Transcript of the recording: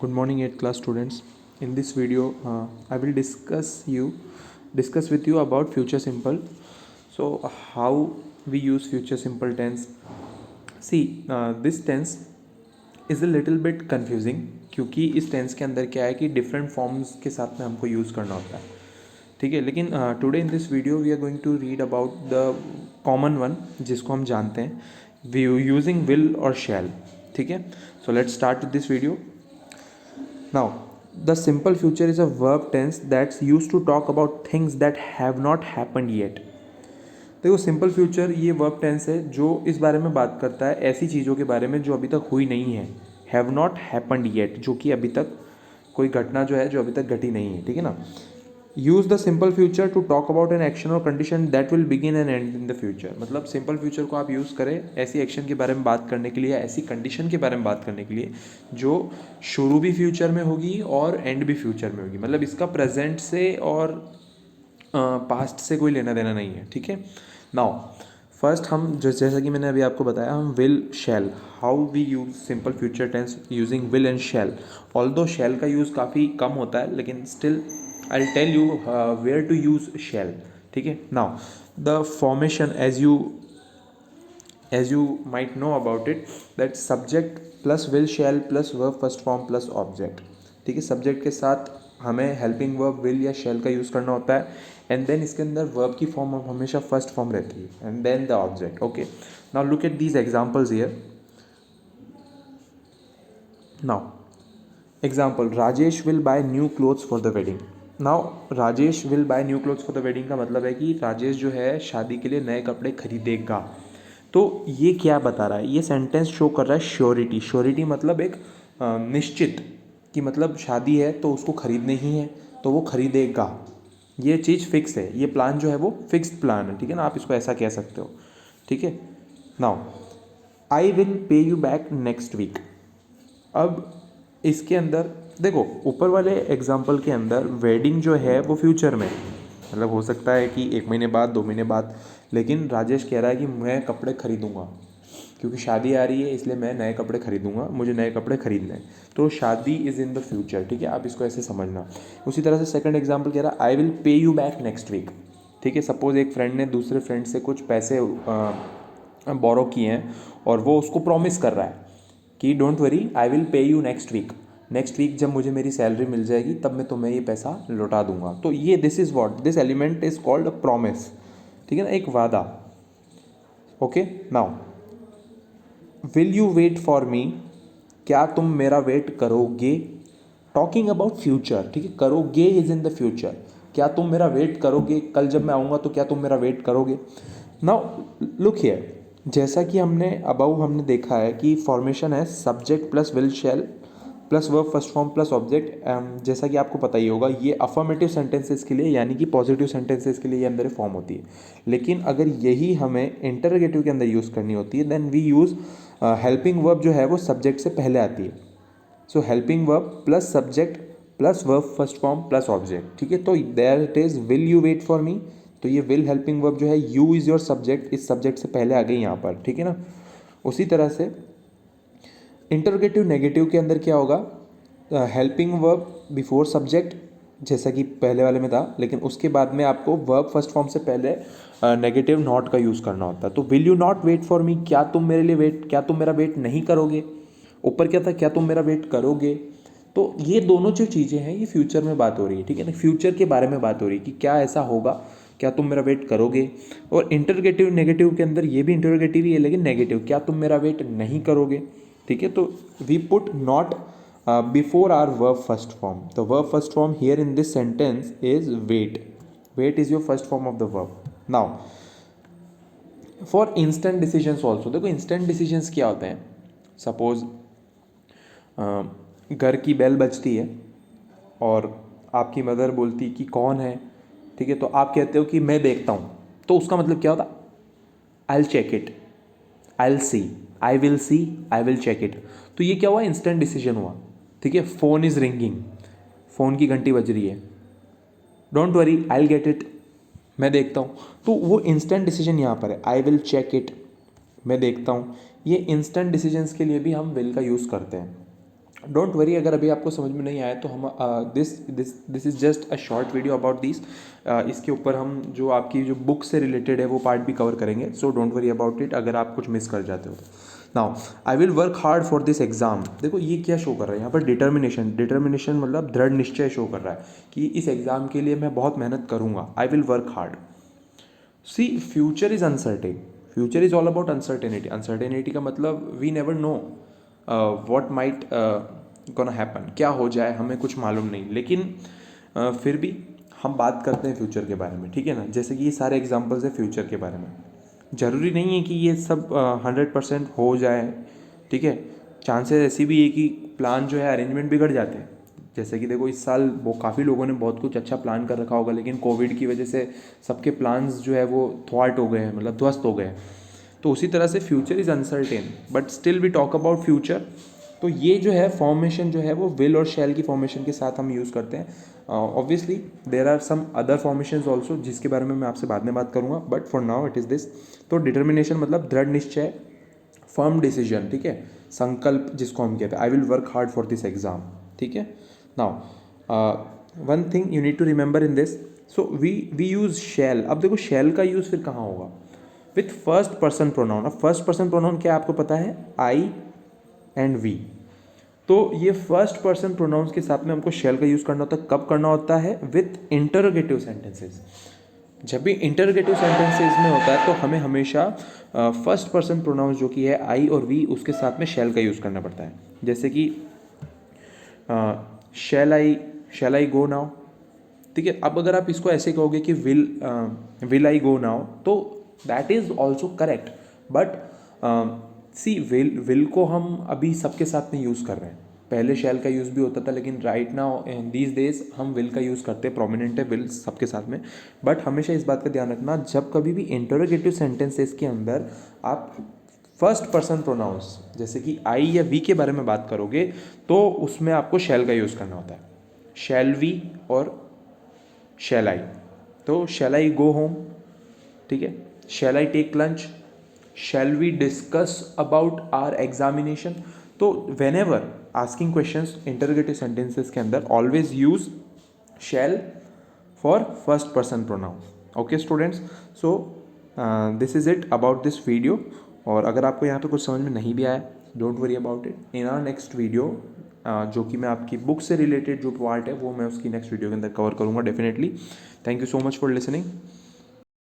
Good morning, 8th class students. In this video, I will discuss with you about future simple. So, how we use future simple tense. See, this tense is a little bit confusing क्योंकि इस tense के अंदर क्या है कि different forms के साथ में हमको यूज़ करना होता है. ठीक है, लेकिन today in this video we are going to read about the common one जिसको हम जानते हैं यूजिंग विल और शैल. ठीक है, so let's start this video. Now, the simple future is a verb tense that's used to talk about things that have not happened yet. देखो, simple future ये verb tense है जो इस बारे में बात करता है ऐसी चीज़ों के बारे में जो अभी तक हुई नहीं है. हैव नॉट हैपन्ड येट, जो कि अभी तक कोई घटना जो है जो अभी तक घटी नहीं है. ठीक है ना. Use the simple future to talk about an action और condition that will begin and end in the future. मतलब सिंपल फ्यूचर को आप यूज़ करें ऐसी एक्शन के बारे में बात करने के लिए या ऐसी कंडीशन के बारे में बात करने के लिए जो शुरू भी फ्यूचर में होगी और एंड भी फ्यूचर में होगी. मतलब इसका प्रेजेंट से और पास्ट से कोई लेना देना नहीं है. ठीक है. नाउ फर्स्ट हम जैसा कि मैंने अभी आपको बताया, हम will shall, how we use simple future tense using will and shall. Although shall का यूज़ काफ़ी कम होता है, लेकिन still I'll tell you where to use shall. ठीक है. Now the formation as you might know about it, that subject plus will shall plus verb first form plus object. ठीक है. सब्जेक्ट के साथ हमें हेल्पिंग वर्ब विल या शैल का use करना होता है, एंड देन इसके अंदर वर्ब की फॉर्म हमेशा फर्स्ट फॉर्म रहती है, and then the object. Okay, now look at these examples here. Now example, Rajesh will buy new clothes for the wedding. Now Rajesh will buy new clothes for the wedding का मतलब है कि राजेश जो है शादी के लिए नए कपड़े खरीदेगा. तो ये क्या बता रहा है, ये सेंटेंस शो कर रहा है श्योरिटी. श्योरिटी मतलब एक निश्चित, कि मतलब शादी है तो उसको खरीदनी ही है तो वो खरीदेगा. ये चीज़ फिक्स है, ये प्लान जो है वो फिक्स्ड प्लान है. ठीक है ना, आप इसको ऐसा कह सकते हो. ठीक है. Now I will pay you back next week. अब इसके अंदर देखो, ऊपर वाले एग्जाम्पल के अंदर वेडिंग जो है वो फ्यूचर में, मतलब हो सकता है कि 1 महीने बाद 2 महीने बाद, लेकिन राजेश कह रहा है कि मैं कपड़े खरीदूंगा क्योंकि शादी आ रही है इसलिए मैं नए कपड़े खरीदूंगा, मुझे नए कपड़े खरीदने हैं. तो शादी इज़ इन द फ्यूचर. ठीक है, आप इसको ऐसे समझना. उसी तरह से सेकंड एग्जाम्पल कह रहा है I will pay you back next week. ठीक है, सपोज एक फ्रेंड ने दूसरे फ्रेंड से कुछ पैसे बोरो किए हैं और वो उसको प्रॉमिस कर रहा है कि don't worry I will pay you next week. Next week जब मुझे मेरी सैलरी मिल जाएगी तब मैं तुम्हें ये पैसा लौटा दूंगा. तो ये this is what this element is called a promise. ठीक है ना, एक वादा. Okay. Now will you wait for me, क्या तुम मेरा वेट करोगे. Talking about future. ठीक है, करोगे इज इन द फ्यूचर. क्या तुम मेरा वेट करोगे, कल जब मैं आऊँगा तो क्या तुम मेरा वेट करोगे. नाउ लुक हियर, जैसा कि हमने देखा है कि फॉर्मेशन है subject plus will shell plus verb first form plus object. जैसा कि आपको पता ही होगा ये अफर्मेटिव सेंटेंसेस के लिए यानी कि पॉजिटिव सेंटेंसेस के लिए ये अंदर फॉर्म होती है. लेकिन अगर यही हमें इंटरोगेटिव के अंदर यूज़ करनी होती है then we use helping verb जो है वो सब्जेक्ट से पहले आती है. So helping verb plus subject plus verb first form plus object. ठीक है, तो there it is will you wait for me. तो ये विल हेल्पिंग वर्ब जो है, यू इज़ योर सब्जेक्ट, इस सब्जेक्ट से पहले आ गई यहाँ पर. ठीक है ना. उसी तरह से इंटरोगेटिव नेगेटिव के अंदर क्या होगा, हेल्पिंग वर्ब बिफोर सब्जेक्ट जैसा कि पहले वाले में था, लेकिन उसके बाद में आपको वर्ब फर्स्ट फॉर्म से पहले नेगेटिव नॉट का यूज़ करना होता है. तो will you not wait for me, क्या तुम मेरा वेट नहीं करोगे. ऊपर क्या था, क्या तुम मेरा वेट करोगे. तो ये दोनों जो चीज़ें हैं ये फ्यूचर में बात हो रही है. ठीक है ना, फ्यूचर के बारे में बात हो रही है कि क्या ऐसा होगा, क्या तुम मेरा वेट करोगे. और इंटरोगेटिव नेगेटिव के अंदर ये भी इंटरोगेटिव ही है लेकिन नेगेटिव, क्या तुम मेरा वेट नहीं करोगे. ठीक है, तो we put not before our verb first form. The verb first form here in this sentence is wait. Wait is your first form of the verb. Now for instant decisions also. देखो instant decisions क्या होते हैं, suppose घर की bell बजती है और आपकी मदर बोलती कि कौन है. ठीक है, तो आप कहते हो कि मैं देखता हूँ. तो उसका मतलब क्या होता, I will check it, I will see, I will see, I will check it. तो ये क्या हुआ, इंस्टेंट डिसीजन हुआ. ठीक है, फोन इज रिंगिंग, फ़ोन की घंटी बज रही है. Don't worry I will get it, मैं देखता हूँ. तो वो इंस्टेंट डिसीजन यहाँ पर है, आई विल चेक इट, मैं देखता हूँ. ये इंस्टेंट डिसीजंस के लिए भी हम विल का यूज़ करते हैं. डोंट वरी, अगर अभी आपको समझ में नहीं आया तो हम this is just a short video about this. इसके ऊपर हम जो आपकी जो बुक से रिलेटेड है वो पार्ट भी कवर करेंगे, so don't worry about it अगर आप कुछ मिस कर जाते हो। Now I will work hard for this exam. देखो ये क्या शो कर रहा है यहाँ पर, डिटर्मिनेशन। डिटर्मिनेशन मतलब दृढ़ निश्चय शो कर रहा है कि इस एग्ज़ाम के लिए मैं बहुत मेहनत करूँगा। I will work hard. See future is uncertain, future is all about uncertainty. Uncertainty का मतलब we never know what might gonna happen, क्या हो जाए हमें कुछ मालूम नहीं, लेकिन फिर भी हम बात करते हैं फ्यूचर के बारे में, ठीक है ना। जैसे कि ये सारे एग्जांपल्स है फ्यूचर के बारे में, ज़रूरी नहीं है कि ये सब 100% हो जाए, ठीक है। चांसेस ऐसी भी है कि प्लान जो है अरेंजमेंट बिगड़ जाते हैं। जैसे कि देखो इस साल वो काफ़ी लोगों ने बहुत कुछ अच्छा प्लान कर रखा होगा, लेकिन कोविड की वजह से सबके प्लान्स जो है वो थ्वाट हो गए हैं, मतलब ध्वस्त हो गए हैं। तो उसी तरह से future is uncertain but still we talk about future. तो ये जो है फॉर्मेशन जो है वो विल और शैल की फॉर्मेशन के साथ हम यूज़ करते हैं। Obviously there are some other formations also जिसके बारे में मैं आपसे बाद में बात करूँगा, but for now it is this. तो डिटर्मिनेशन मतलब दृढ़ निश्चय, फर्म डिसीजन, ठीक है, संकल्प जिसको हम कहते हैं। I will work hard for this exam, ठीक है। Now one thing you need to remember in this, so we use shall. अब देखो शैल का यूज़ फिर कहाँ होगा, विथ फर्स्ट पर्सन प्रोनाउन। अब फर्स्ट पर्सन प्रोनाउन क्या आपको पता है, आई एंड वी। तो ये फर्स्ट पर्सन प्रोनाउंस के साथ में हमको शैल का यूज़ करना होता है। कब करना होता है, विथ इंटरोगेटिव सेंटेंसेस। जब भी इंटरोगेटिव सेंटेंसेस में होता है तो हमें हमेशा फर्स्ट पर्सन प्रोनाउंस जो कि है आई और वी, उसके साथ में शैल का यूज़ करना पड़ता है। जैसे कि शैल आई गो नाउ, ठीक है। अब अगर आप इसको ऐसे कहोगे कि विल आई गो नाउ, तो that is also correct, but see will को हम अभी सबके साथ में यूज़ कर रहे हैं। पहले शैल का यूज़ भी होता था, लेकिन राइट नाउ दीज डेज हम विल का यूज़ करते हैं, प्रोमिनेंट है विल सबके साथ में। बट हमेशा इस बात का ध्यान रखना, जब कभी भी इंटरोगेटिव सेंटेंसेस के अंदर आप फर्स्ट पर्सन प्रोनाउंस जैसे कि आई या वी के बारे में बात करोगे, तो उसमें आपको शैल का यूज़ करना होता है। शैल वी और शैल आई। तो शैल आई गो होम, ठीक है, shall I take lunch, shall we discuss about our examination. तो whenever asking question interrogative sentences के अंदर always use shall for first person pronoun. Okay students, so this is it about this video. और अगर आपको यहाँ पे कुछ समझ में नहीं भी आया, don't worry about it. In our next video जो कि मैं आपकी बुक से रिलेटेड जो पार्ट है वो मैं उसकी नेक्स्ट वीडियो के अंदर कवर करूँगा definitely. Thank you so much for listening.